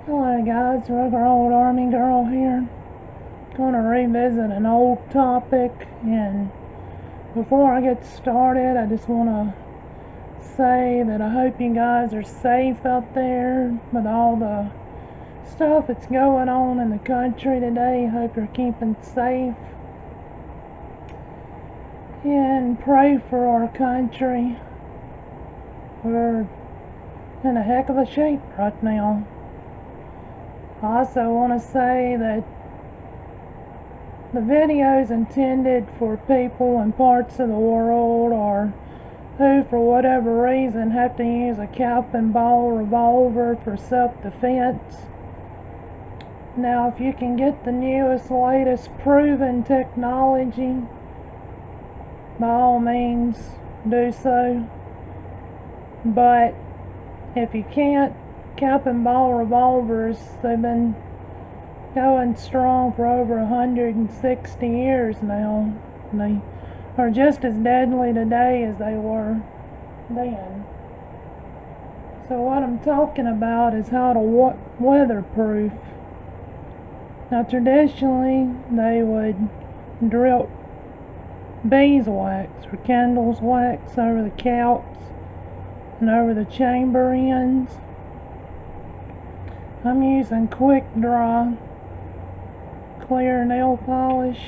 Hello guys, regular old army girl here. Gonna revisit an old topic, and before I get started I just wanna say that I hope you guys are safe out there with all the stuff that's going on in the country today. Hope you're keeping safe and pray for our country. We're in a heck of a shape right now. I also want to say that the video is intended for people in parts of the world or who for whatever reason have to use a cap and ball revolver for self-defense. Now if you can get the newest, latest proven technology, by all means do so. But if you can't, cap and ball revolvers, they've been going strong for over 160 years now. They are just as deadly today as they were then. So what I'm talking about is how to weatherproof. Now traditionally they would drip beeswax or candles wax over the caps and over the chamber ends. I'm using quick dry clear nail polish.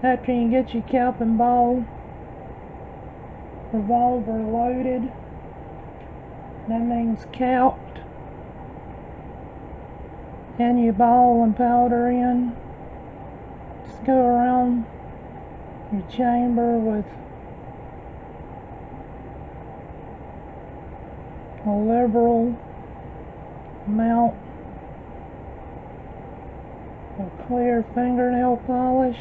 After you get your cap and ball revolver loaded, that means capped, and you ball and powder in, just go around your chamber with a liberal amount of clear fingernail polish.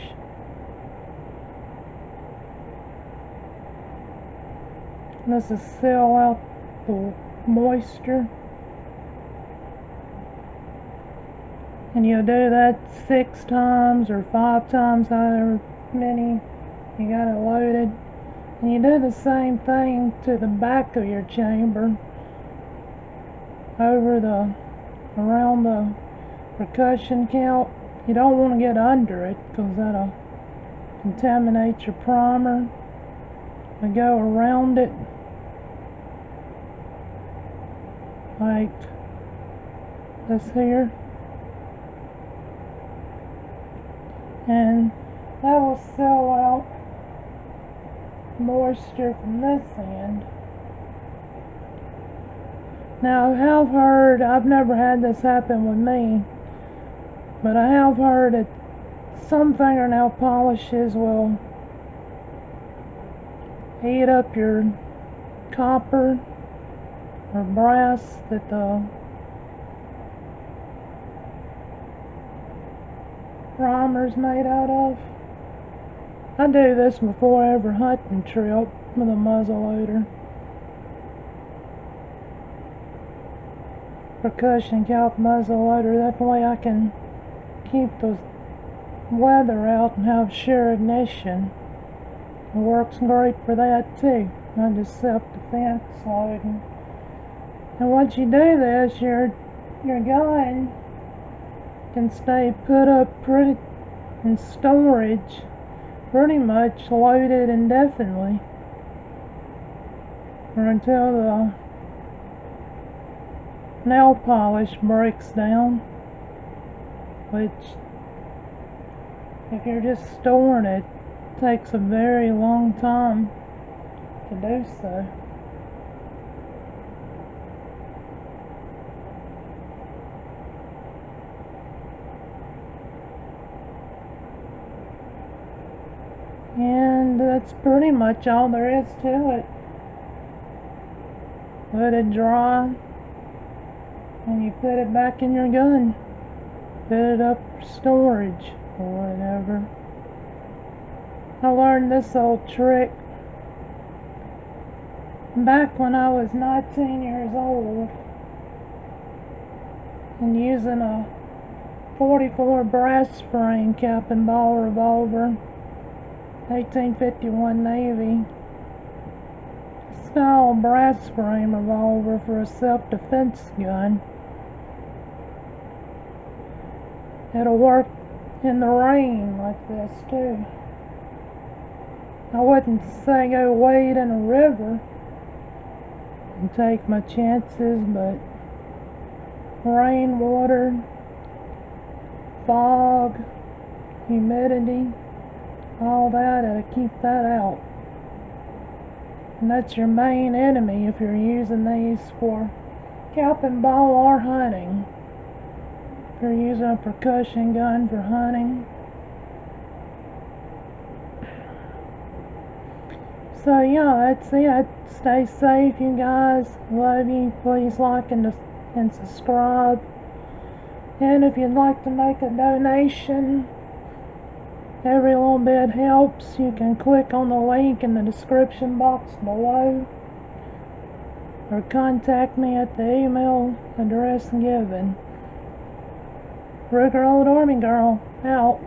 This is seal out the moisture, and you'll do that 6 times or 5 times, however many you got it loaded. And you do the same thing to the back of your chamber, around the percussion count. You don't want to get under it because that'll contaminate your primer. I go around it like this here, and that will seal out moisture from this end. Now I have heard, I've never had this happen with me, but I have heard that some fingernail polishes will heat up your copper or brass that the primer's made out of. I do this before every hunting trip with a muzzleloader. Percussion cap muzzleloader. That way I can keep the weather out and have sure ignition. It works great for that too. Not just self-defense loading. And once you do this, your gun can stay put up pretty in storage, pretty much loaded indefinitely, or until the nail polish breaks down, which if you're just storing it, takes a very long time to do so. And that's pretty much all there is to it. Let it dry, and you put it back in your gun. Put it up for storage or whatever. I learned this old trick back when I was 19 years old, and using a 44 brass frame cap and ball revolver, 1851 Navy style brass frame revolver for a self-defense gun. It'll work in the rain like this too. I wouldn't say go wade in a river and take my chances, but rainwater, fog, humidity, all that, it'll keep that out. And that's your main enemy if you're using these for cap and ball or hunting. If you're using a percussion gun for hunting. So yeah, that's it. Stay safe, you guys. Love you. Please like and subscribe. And if you'd like to make a donation, every little bit helps. You can click on the link in the description box below, or contact me at the email address given. Ruger Old Army Girl, out.